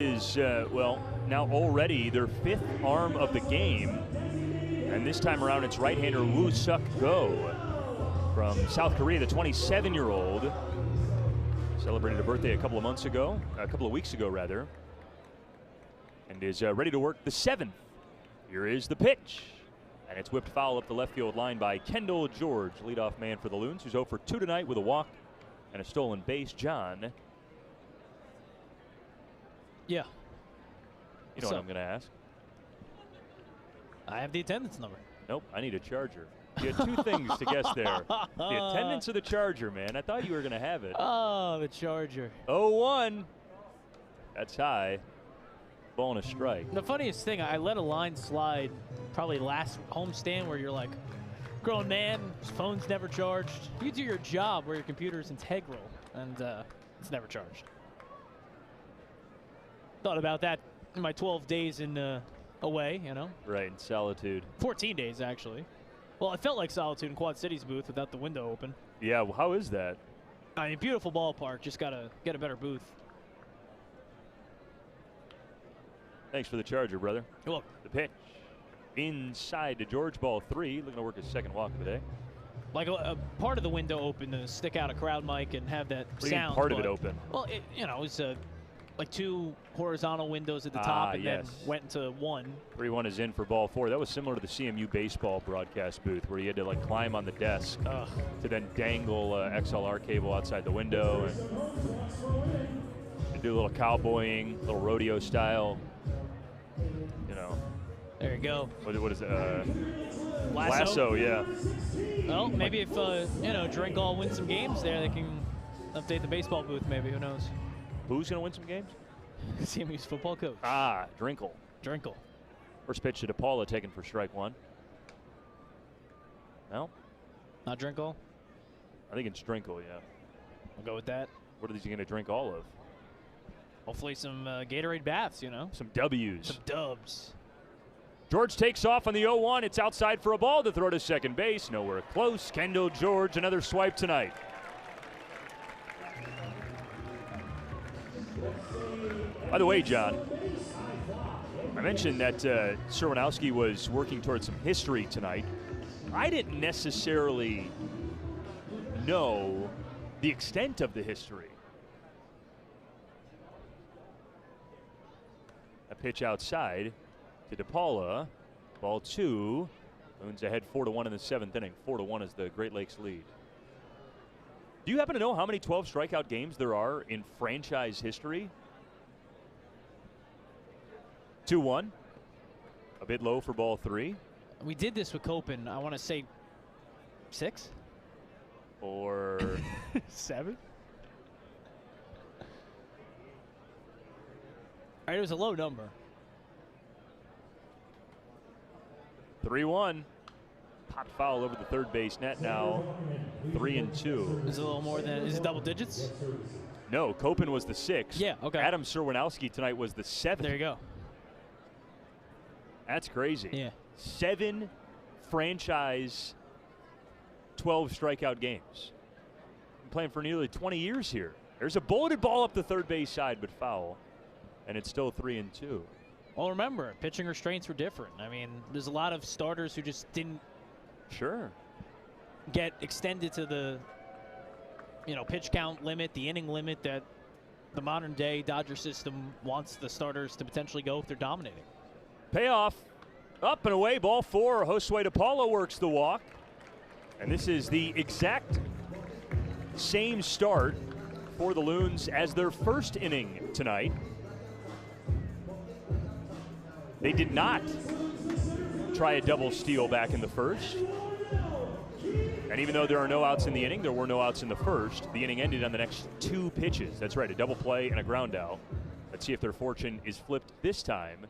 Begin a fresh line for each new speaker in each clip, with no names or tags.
Is, well, now already their fifth arm of the game. And this time around, it's right-hander Woo Suk Go from South Korea, the 27-year-old. Celebrated a birthday a couple of weeks ago, rather. And is ready to work the seventh. Here is the pitch. And it's whipped foul up the left field line by Kendall George, leadoff man for the Loons, who's 0 for 2 tonight with a walk and a stolen base. John.
Yeah.
You know what I'm going to ask?
I have the attendance number.
Nope, I need a charger. You had two things to guess there. The attendance of the charger, man. I thought you were going to have it.
Oh, the charger.
0-1. That's high. Ball and a strike.
The funniest thing, I let a line slide probably last homestand where you're like, grown man, his phone's never charged. You do your job where your computer's integral, and it's never charged. Thought about that in my 12 days in away, you know.
Right, in solitude.
14 days, actually. Well, it felt like solitude in Quad Cities booth without the window open.
Yeah, well, how is that?
I mean, beautiful ballpark. Just got to get a better booth.
Thanks for the charger, brother.
You're welcome.
The pitch. Inside to George, ball 3. Looking to work his second walk of the day.
Like a part of the window open to stick out a crowd mic and have that
what do you
sound.
mean part of it open?
Well, it's like 2 horizontal windows at the top and
yes.
then went into 1.
3-1 is in for ball 4. That was similar to the CMU baseball broadcast booth where you had to like climb on the desk to then dangle XLR cable outside the window and do a little cowboying, a little rodeo style. You know.
There you go.
What is it?
Lasso,
yeah.
Well, maybe if Drink All win some games there, they can update the baseball booth. Maybe, who knows?
Who's going to win some games?
CMU's football coach.
Drinkle.
Drinkle.
First pitch to DePaula taken for strike 1. No?
Not Drinkle?
I think it's Drinkle, yeah.
I'll go with that.
What is he going to drink all of?
Hopefully some Gatorade baths, you know.
Some W's.
Some dubs.
George takes off on the 0-1. It's outside for a ball to throw to second base. Nowhere close. Kendall George, another swipe tonight. By the way, John, I mentioned that Serwanowski was working towards some history tonight. I didn't necessarily know the extent of the history. A pitch outside to DePaula. Ball 2. Loons ahead 4-1 in the 7th inning. 4-1 is the Great Lakes lead. Do you happen to know how many 12 strikeout games there are in franchise history? 2-1. A bit low for ball 3.
We did this with Copen. I want to say 6
or
7. All right, it was a low number.
3-1. Popped foul over the third base net. Now 3-2.
Is it a little more than? Is it double digits?
No, Copen was the 6th.
Yeah. Okay.
Adam Serwanowski tonight was the 7th.
There you go.
That's crazy.
Yeah.
7 franchise 12 strikeout games. Been playing for nearly 20 years here. There's a bulleted ball up the third base side, but foul. And it's still 3-2.
Well, remember, pitching restraints were different. I mean, there's a lot of starters who just didn't get extended to the pitch count limit, the inning limit that the modern day Dodger system wants the starters to potentially go if they're dominating.
Payoff. Up and away, ball 4. Josue DePaula works the walk. And this is the exact same start for the Loons as their first inning tonight. They did not try a double steal back in the first. And even though there are no outs in the inning, there were no outs in the first. The inning ended on the next 2 pitches. That's right, a double play and a ground out. Let's see if their fortune is flipped this time.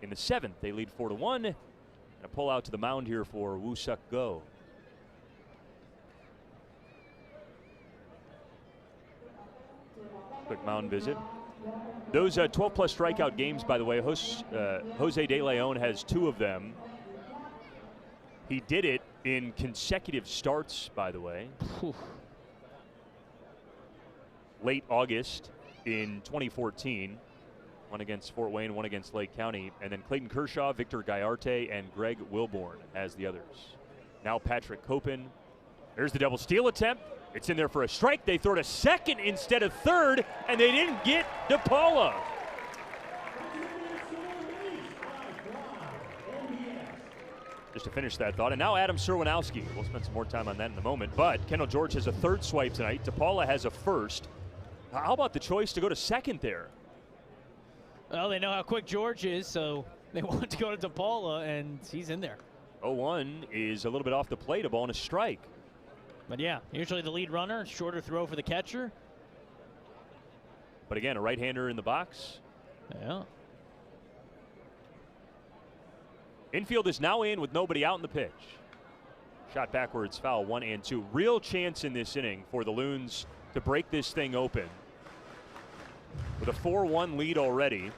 In the 7th, they lead 4-1. And a pull out to the mound here for Woo Suk Go. Quick mound visit. Those 12-plus strikeout games, by the way, Jose De Leon has 2 of them. He did it in consecutive starts, by the way. Late August in 2014. One against Fort Wayne, one against Lake County. And then Clayton Kershaw, Victor Gallarte, and Greg Wilborn as the others. Now Patrick Copen. There's the double steal attempt. It's in there for a strike. They throw to second instead of third, and they didn't get DePaula. Just to finish that thought. And now Adam Serwanowski. We'll spend some more time on that in a moment. But Kendall George has a third swipe tonight. DePaula has a first. How about the choice to go to second there?
Well, they know how quick George is, so they want to go to DePaula, and he's in there.
0-1 is a little bit off the plate, a ball and a strike.
But yeah, usually the lead runner, shorter throw for the catcher.
But again, a right-hander in the box.
Yeah.
Infield is now in with nobody out in the pitch. Shot backwards, foul, 1-2. Real chance in this inning for the Loons to break this thing open. With a 4-1 lead already.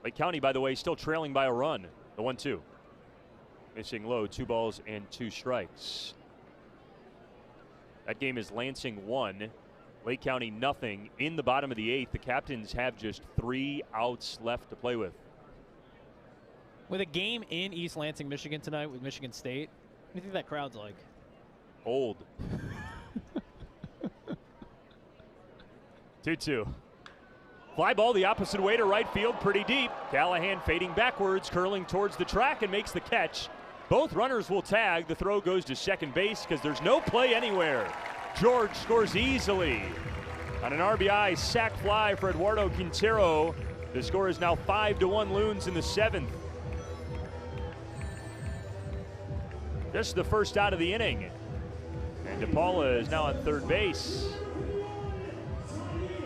Lake County, by the way, still trailing by a run. The 1-2. Missing low, 2 balls and 2 strikes. That game is Lansing 1, Lake County nothing. In the bottom of the 8th, the Captains have just 3 outs left to play with.
With a game in East Lansing, Michigan tonight with Michigan State, what do you think that crowd's like?
Old. 2-2. Fly ball the opposite way to right field, pretty deep. Callahan fading backwards, curling towards the track and makes the catch. Both runners will tag. The throw goes to second base because there's no play anywhere. George scores easily on an RBI sac fly for Eduardo Quintero. The score is now 5-1 Loons in the 7th. Just the first out of the inning. And DePaula is now on third base.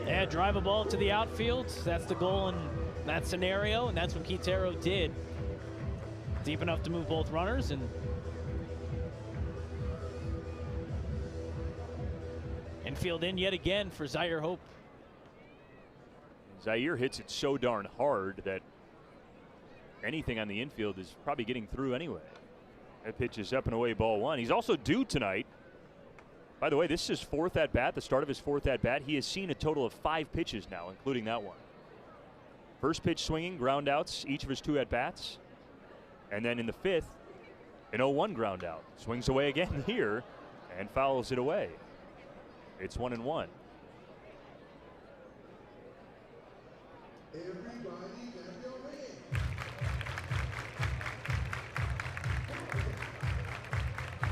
Yeah, drive a ball to the outfield. That's the goal in that scenario, and that's what Quintero did. Deep enough to move both runners, and infield in yet again for Zaire Hope.
Zaire hits it so darn hard that anything on the infield is probably getting through anyway. That pitch is up and away, ball 1. He's also due tonight. By the way, this is his 4th at-bat, the start of his 4th at-bat. He has seen a total of 5 pitches now, including that one. First pitch swinging, ground outs, each of his 2 at-bats. And then in the 5th, an 0-1 ground out. Swings away again here and fouls it away. It's 1-1.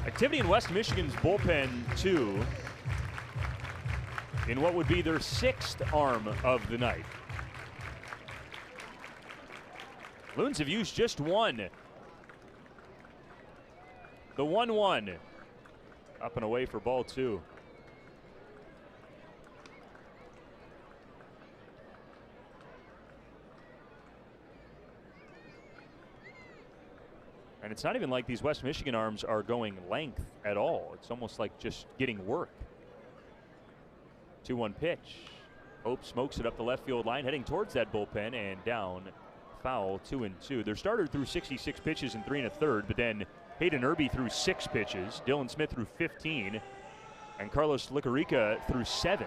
Activity in West Michigan's bullpen, too, in what would be their 6th arm of the night. Loons have used just one. The 1-1. Up and away for ball 2. And it's not even like these West Michigan arms are going length at all. It's almost like just getting work. 2-1 pitch. Hope smokes it up the left field line, heading towards that bullpen and down. Foul, 2-2. Their starter threw 66 pitches in 3 1/3, but then Hayden Irby threw 6 pitches. Dylan Smith threw 15, and Carlos Licorica threw 7.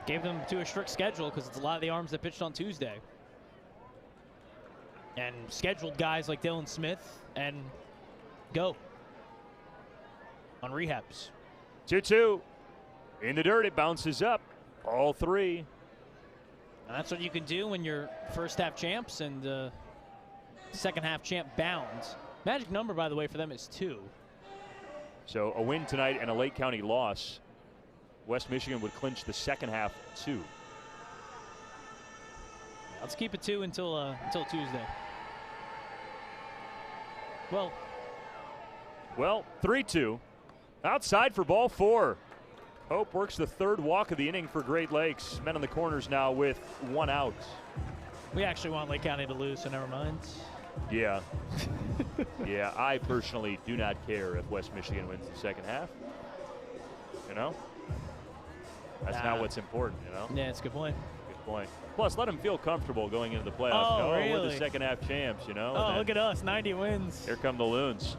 Gave them to a strict schedule because it's a lot of the arms that pitched on Tuesday. And scheduled guys like Dylan Smith and go on rehabs.
2-2. In the dirt, it bounces up. All 3.
And that's what you can do when you're first half champs and second half champ bounds. Magic number, by the way, for them is 2.
So a win tonight and a Lake County loss. West Michigan would clinch the second half 2.
Let's keep it 2 until Tuesday.
Well, 3-2. Outside for ball 4. Hope works the 3rd walk of the inning for Great Lakes. Men on the corners now with 1 out.
We actually want Lake County to lose, so never mind.
Yeah. Yeah, I personally do not care if West Michigan wins the second half. You know? That's not what's important, you know?
Yeah, it's a good point.
point. Plus, let them feel comfortable going into the playoffs.
Oh,
We're
really?
the second half champs, you know.
Oh, look at us, 90 wins.
Here come the Loons.